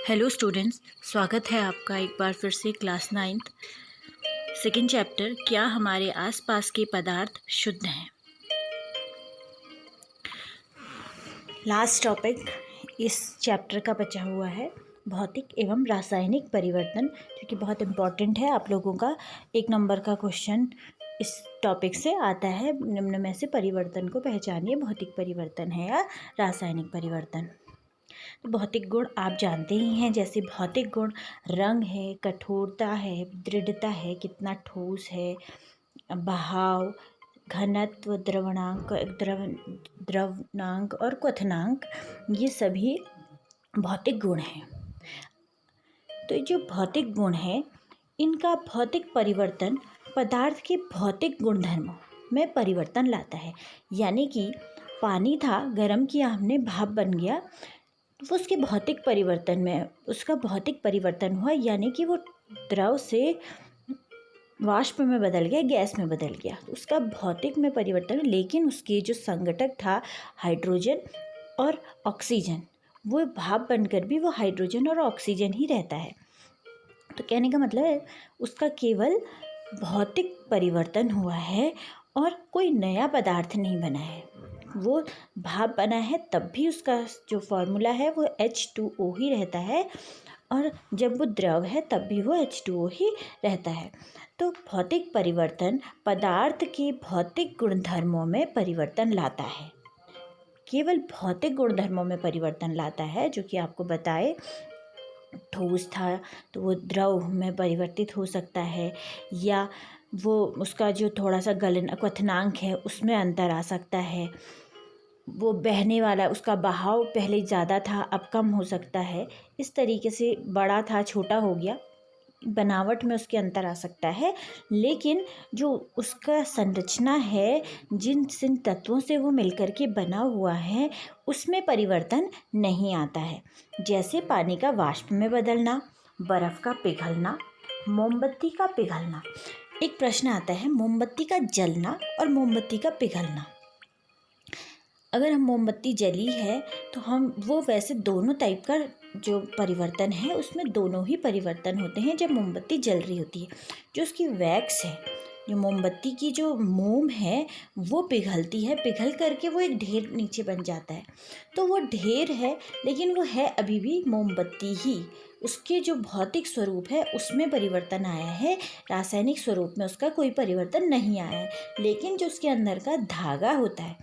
Hello students, स्वागत है आपका एक बार फिर से क्लास 9th सेकेंड चैप्टर क्या हमारे आसपास के पदार्थ शुद्ध हैं। लास्ट टॉपिक इस चैप्टर का बचा हुआ है भौतिक एवं रासायनिक परिवर्तन, जो कि बहुत इम्पॉर्टेंट है। आप लोगों का 1 नंबर का क्वेश्चन इस टॉपिक से आता है। निम्न में से परिवर्तन को पहचानिए, भौतिक परिवर्तन है या रासायनिक परिवर्तन। तो भौतिक गुण आप जानते ही हैं, जैसे भौतिक गुण रंग है, कठोरता है, दृढ़ता है, कितना ठोस है, बहाव, घनत्व, द्रवनांक और क्वथनांक, ये सभी भौतिक गुण हैं। तो जो भौतिक गुण है, इनका भौतिक परिवर्तन पदार्थ के भौतिक गुणधर्मों में परिवर्तन लाता है। यानी कि पानी था, गर्म किया हमने, भाप बन गया, वो उसके भौतिक परिवर्तन में उसका भौतिक परिवर्तन हुआ, यानी कि वो द्रव से वाष्प में बदल गया, गैस में बदल गया, तो उसका भौतिक में परिवर्तन। लेकिन उसके जो संघटक था हाइड्रोजन और ऑक्सीजन, वो भाप बनकर भी वो हाइड्रोजन और ऑक्सीजन ही रहता है। तो कहने का मतलब है उसका केवल भौतिक परिवर्तन हुआ है और कोई नया पदार्थ नहीं बना है। वो भाप बना है तब भी उसका जो फॉर्मूला है वो H2O ही रहता है, और जब वो द्रव है तब भी वो H2O ही रहता है। तो भौतिक परिवर्तन पदार्थ के भौतिक गुणधर्मों में परिवर्तन लाता है, केवल भौतिक गुणधर्मों में परिवर्तन लाता है। जो कि आपको बताए, ठोस था तो वो द्रव में परिवर्तित हो सकता है, या वो उसका जो थोड़ा सा गलन क्वथनांक है उसमें अंतर आ सकता है। वो बहने वाला, उसका बहाव पहले ज़्यादा था अब कम हो सकता है। इस तरीके से बड़ा था छोटा हो गया, बनावट में उसके अंतर आ सकता है। लेकिन जो उसका संरचना है, जिन तत्वों से वो मिलकर के बना हुआ है, उसमें परिवर्तन नहीं आता है। जैसे पानी का वाष्प में बदलना, बर्फ़ का पिघलना, मोमबत्ती का पिघलना। एक प्रश्न आता है, मोमबत्ती का जलना और मोमबत्ती का पिघलना। अगर हम मोमबत्ती जली है तो हम वो वैसे दोनों टाइप का जो परिवर्तन है उसमें दोनों ही परिवर्तन होते हैं जब मोमबत्ती जल रही होती है। जो उसकी वैक्स है, जो मोमबत्ती की जो मोम है, वो पिघलती है, पिघल करके वो एक ढेर नीचे बन जाता है। तो वो ढेर है लेकिन वो है अभी भी मोमबत्ती ही। उसके जो भौतिक स्वरूप है उसमें परिवर्तन आया है, रासायनिक स्वरूप में उसका कोई परिवर्तन नहीं आया है। लेकिन जो उसके अंदर का धागा होता है,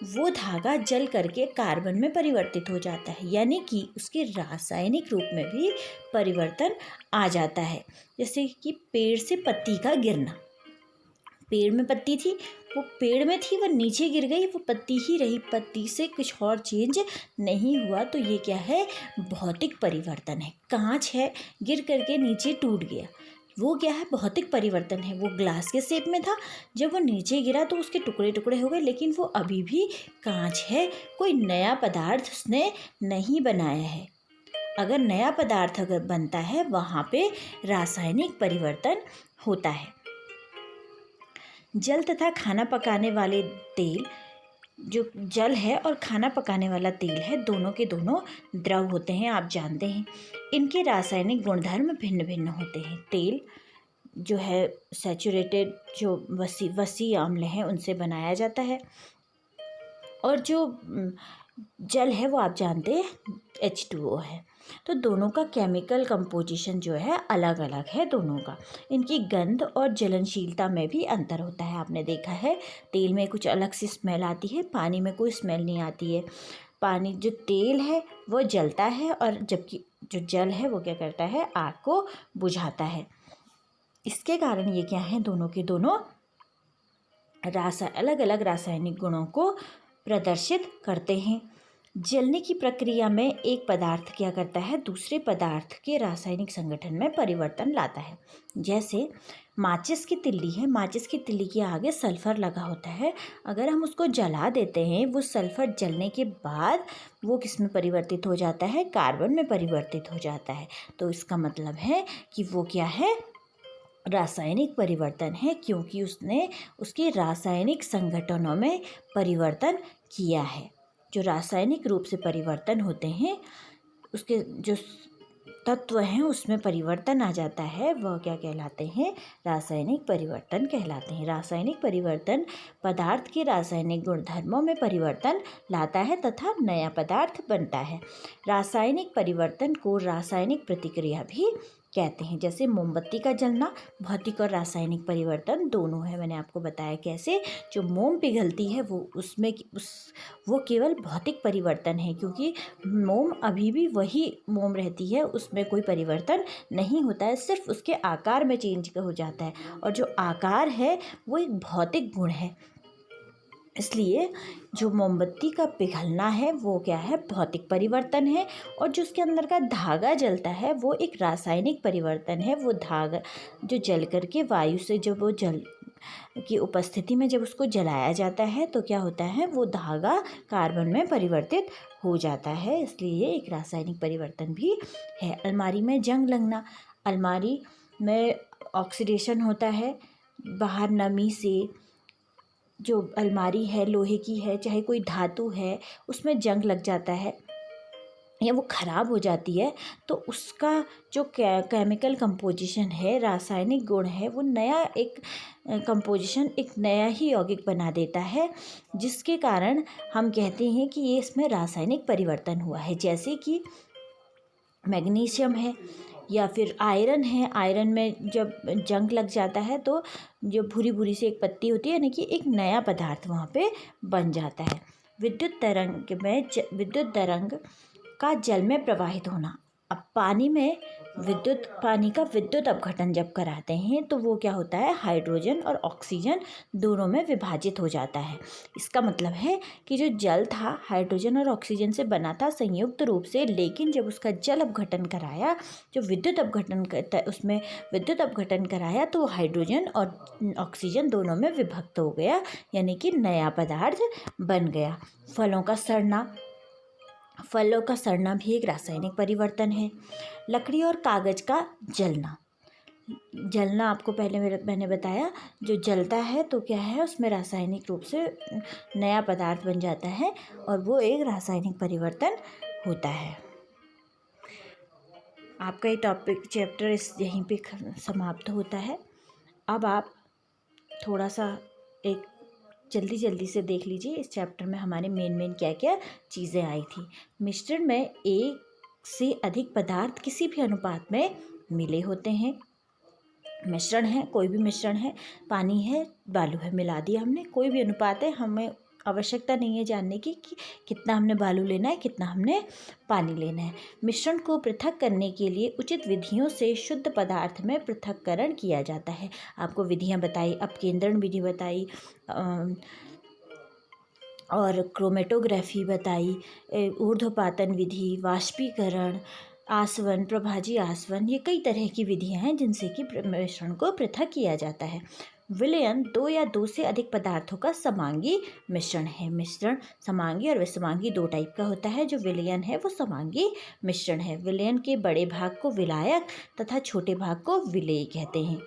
वो धागा जल करके कार्बन में परिवर्तित हो जाता है, यानी कि उसके रासायनिक रूप में भी परिवर्तन आ जाता है। जैसे कि पेड़ से पत्ती का गिरना, पेड़ में पत्ती थी, वो पेड़ में थी, वो नीचे गिर गई, वो पत्ती ही रही, पत्ती से कुछ और चेंज नहीं हुआ। तो ये क्या है? भौतिक परिवर्तन है। कांच है, गिर करके नीचे टूट गया, वो क्या है? भौतिक परिवर्तन है। वो ग्लास के शेप में था, जब वो नीचे गिरा तो उसके टुकड़े टुकड़े हो गए, लेकिन वो अभी भी कांच है, कोई नया पदार्थ उसने नहीं बनाया है। अगर नया पदार्थ अगर बनता है, वहाँ पे रासायनिक परिवर्तन होता है। जल तथा खाना पकाने वाले तेल, जो जल है और खाना पकाने वाला तेल है, दोनों के दोनों द्रव होते हैं, आप जानते हैं। इनके रासायनिक गुणधर्म भिन्न भिन्न होते हैं। तेल जो है सैचुरेटेड, जो वसी अम्ल हैं, उनसे बनाया जाता है, और जो जल है वो आप जानते हैं H2O है। तो दोनों का केमिकल कंपोजिशन जो है अलग अलग है दोनों का। इनकी गंध और जलनशीलता में भी अंतर होता है। आपने देखा है तेल में कुछ अलग सी स्मेल आती है, पानी में कोई स्मेल नहीं आती है। पानी जो तेल है वो जलता है, और जबकि जो जल है वो क्या करता है? आग को बुझाता है। इसके कारण ये क्या है? दोनों के दोनों अलग अलग रासायनिक गुणों को प्रदर्शित करते हैं। जलने की प्रक्रिया में एक पदार्थ क्या करता है? दूसरे पदार्थ के रासायनिक संगठन में परिवर्तन लाता है। जैसे माचिस की तिल्ली है, माचिस की तिल्ली के आगे सल्फर लगा होता है। अगर हम उसको जला देते हैं, वो सल्फर जलने के बाद वो किस में परिवर्तित हो जाता है? कार्बन में परिवर्तित हो जाता है। तो इसका मतलब है कि वो क्या है? रासायनिक परिवर्तन है, क्योंकि उसने उसके रासायनिक संगठनों में परिवर्तन किया है। जो रासायनिक रूप से परिवर्तन होते हैं, उसके जो तत्व हैं उसमें परिवर्तन आ जाता है, वह क्या कहलाते हैं? रासायनिक परिवर्तन कहलाते हैं। रासायनिक परिवर्तन पदार्थ के रासायनिक गुणधर्मों में परिवर्तन लाता है तथा नया पदार्थ बनता है। रासायनिक परिवर्तन को रासायनिक प्रतिक्रिया भी कहते हैं। जैसे मोमबत्ती का जलना भौतिक और रासायनिक परिवर्तन दोनों है। मैंने आपको बताया कैसे। जो मोम पिघलती है वो केवल भौतिक परिवर्तन है, क्योंकि मोम अभी भी वही मोम रहती है, उसमें कोई परिवर्तन नहीं होता है, सिर्फ उसके आकार में चेंज हो जाता है। और जो आकार है वो एक भौतिक गुण है, इसलिए जो मोमबत्ती का पिघलना है वो क्या है? भौतिक परिवर्तन है। और जो उसके अंदर का धागा जलता है वो एक रासायनिक परिवर्तन है। वो धागा जो जल करके वायु से जब वो जल की उपस्थिति में जब उसको जलाया जाता है तो क्या होता है? वो धागा कार्बन में परिवर्तित हो जाता है, इसलिए एक रासायनिक परिवर्तन भी है। अलमारी में जंग लगना, अलमारी में ऑक्सीडेशन होता है, बाहर नमी से जो अलमारी है लोहे की है चाहे कोई धातु है उसमें जंग लग जाता है या वो ख़राब हो जाती है, तो उसका जो केमिकल कंपोजिशन है, रासायनिक गुण है, वो नया एक कंपोजिशन, एक नया ही यौगिक बना देता है, जिसके कारण हम कहते हैं कि ये इसमें रासायनिक परिवर्तन हुआ है। जैसे कि मैग्नीशियम है या फिर आयरन है, आयरन में जब जंग लग जाता है तो जो भूरी भूरी सी एक पत्ती होती है, यानी कि एक नया पदार्थ वहाँ पे बन जाता है। विद्युत तरंग का जल में प्रवाहित होना। अब पानी का विद्युत अपघटन जब कराते हैं तो वो क्या होता है? हाइड्रोजन और ऑक्सीजन दोनों में विभाजित हो जाता है। इसका मतलब है कि जो जल था हाइड्रोजन और ऑक्सीजन से बना था संयुक्त रूप से, लेकिन जब उसका जल अपघटन कराया, जो विद्युत अपघटन करता है उसमें विद्युत अपघटन कराया तो हाइड्रोजन और ऑक्सीजन दोनों में विभक्त हो गया, यानी कि नया पदार्थ बन गया। फलों का सड़ना भी एक रासायनिक परिवर्तन है। लकड़ी और कागज़ का जलना आपको पहले मैंने बताया, जो जलता है तो क्या है? उसमें रासायनिक रूप से नया पदार्थ बन जाता है और वो एक रासायनिक परिवर्तन होता है। आपका ये चैप्टर यहीं पे समाप्त होता है। अब आप थोड़ा सा एक जल्दी से देख लीजिए इस चैप्टर में हमारे मेन क्या क्या चीज़ें आई थी। मिश्रण में एक से अधिक पदार्थ किसी भी अनुपात में मिले होते हैं। मिश्रण है, कोई भी मिश्रण है, पानी है, बालू है, मिला दिया हमने, कोई भी अनुपात है, हमें आवश्यकता नहीं है जानने की कि कितना हमने बालू लेना है, कितना हमने पानी लेना है। मिश्रण को पृथक करने के लिए उचित विधियों से शुद्ध पदार्थ में पृथक्करण किया जाता है। आपको विधियां बताई, अपकेंद्रण विधि बताई और क्रोमेटोग्राफी बताई, ऊर्ध्वपातन विधि, वाष्पीकरण, आसवन, प्रभाजी आसवन, ये कई तरह की विधियां हैं जिनसे कि मिश्रण को पृथक किया जाता है। विलयन दो या दो से अधिक पदार्थों का समांगी मिश्रण है। मिश्रण समांगी और विसमांगी दो टाइप का होता है। जो विलयन है वो समांगी मिश्रण है। विलयन के बड़े भाग को विलायक तथा छोटे भाग को विलेय कहते हैं।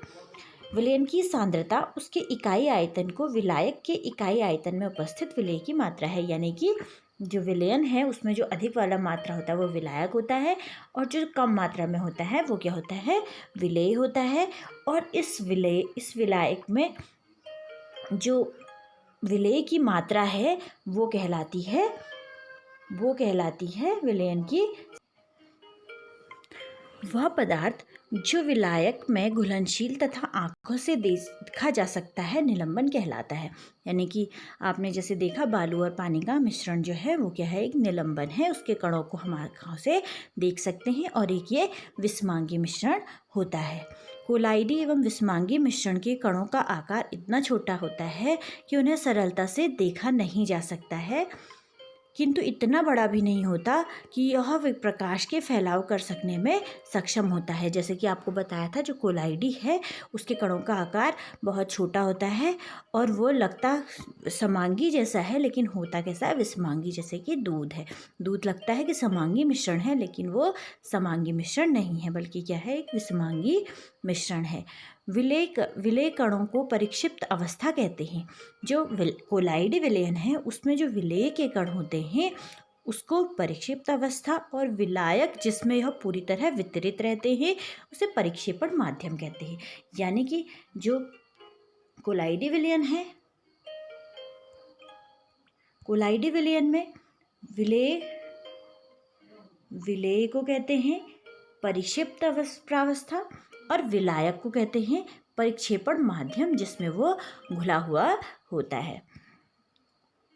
विलयन की सांद्रता उसके इकाई आयतन को विलायक के इकाई आयतन में उपस्थित विलेय की मात्रा है, यानी कि जो विलयन है उसमें जो अधिक वाला मात्रा होता है वो विलायक होता है और जो कम मात्रा में होता है वो क्या होता है? विलेय होता है। और इस विलायक में जो विलेय की मात्रा है वो कहलाती है विलयन की वह पदार्थ जो विलायक में घुलनशील तथा आँखों से देखा जा सकता है निलंबन कहलाता है। यानी कि आपने जैसे देखा बालू और पानी का मिश्रण जो है वो क्या है? एक निलंबन है, उसके कणों को हम आँखों से देख सकते हैं। और एक ये विसमांगी मिश्रण होता है। कोलाइडी एवं विसमांगी मिश्रण के कणों का आकार इतना छोटा होता है कि उन्हें सरलता से देखा नहीं जा सकता है, किंतु इतना बड़ा भी नहीं होता कि यह प्रकाश के फैलाव कर सकने में सक्षम होता है। जैसे कि आपको बताया था जो कोलाइडी है उसके कणों का आकार बहुत छोटा होता है और वो लगता समांगी जैसा है, लेकिन होता कैसा है? विसमांगी। जैसे कि दूध है, दूध लगता है कि समांगी मिश्रण है लेकिन वो समांगी मिश्रण नहीं है, बल्कि क्या है? एक विसमांगी मिश्रण है। विलेय कणों को परिक्षिप्त अवस्था कहते हैं। जो कोलाइडी विलयन है उसमें जो विलेय के कण होते हैं उसको परिक्षेप्त अवस्था, और विलायक जिसमें यह पूरी तरह वितरित रहते हैं उसे परिक्षेपण माध्यम कहते हैं। यानी कि जो कोलाइडी विलयन है, कोलाइडी विलयन में विलेय को कहते हैं परिक्षेप्त प्रावस्था, और विलायक को कहते हैं परिक्षेपण माध्यम जिसमें वो घुला हुआ होता है।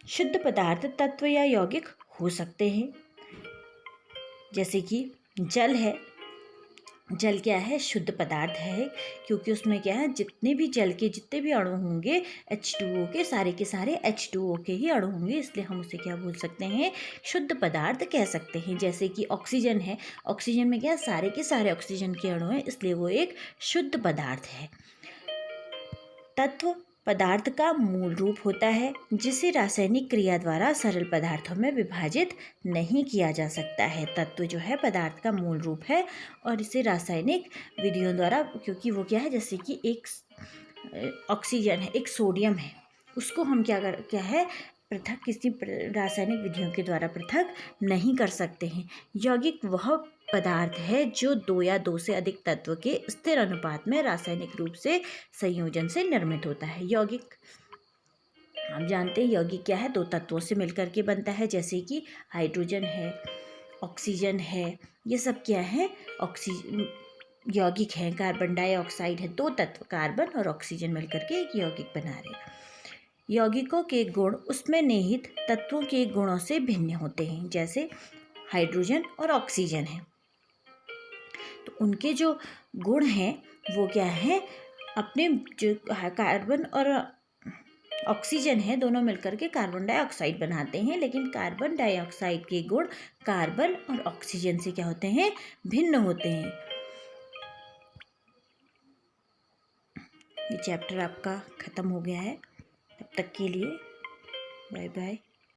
शुद्ध पदार्थ तत्व या यौगिक हो सकते हैं, जैसे कि जल है। जल क्या है? शुद्ध पदार्थ है, क्योंकि उसमें क्या है, जितने भी जल के जितने भी अणु होंगे H2O के सारे H2O के ही अणु होंगे, इसलिए हम उसे क्या बोल सकते हैं? शुद्ध पदार्थ कह सकते हैं। जैसे कि ऑक्सीजन है, ऑक्सीजन में क्या है, सारे के सारे ऑक्सीजन के अणु हैं, इसलिए वो एक शुद्ध पदार्थ है। तत्व पदार्थ का मूल रूप होता है, जिसे रासायनिक क्रिया द्वारा सरल पदार्थों में विभाजित नहीं किया जा सकता है। तत्व जो है पदार्थ का मूल रूप है, और इसे रासायनिक विधियों द्वारा, क्योंकि वो क्या है, जैसे कि एक ऑक्सीजन है, एक सोडियम है, उसको हम क्या है, पृथक किसी रासायनिक विधियों के द्वारा पृथक नहीं कर सकते हैं। यौगिक वह पदार्थ है जो 2 या 2 से अधिक तत्व के स्थिर अनुपात में रासायनिक रूप से संयोजन से निर्मित होता है। यौगिक हम जानते हैं, यौगिक क्या है, 2 तत्वों से मिलकर के बनता है, जैसे कि हाइड्रोजन है, ऑक्सीजन है, ये सब क्या है, यौगिक है। कार्बन डाइऑक्साइड है, 2 तत्व कार्बन और ऑक्सीजन मिलकर के एक यौगिक बना रहे हैं। यौगिकों के गुण उसमें निहित तत्वों के गुणों से भिन्न होते हैं, जैसे हाइड्रोजन और ऑक्सीजन है, तो उनके जो गुण हैं वो क्या है, अपने जो कार्बन और ऑक्सीजन है दोनों मिलकर के कार्बन डाइऑक्साइड बनाते हैं, लेकिन कार्बन डाइऑक्साइड के गुण कार्बन और ऑक्सीजन से क्या होते हैं, भिन्न होते हैं। ये चैप्टर आपका ख़त्म हो गया है। तब तक के लिए बाय बाय।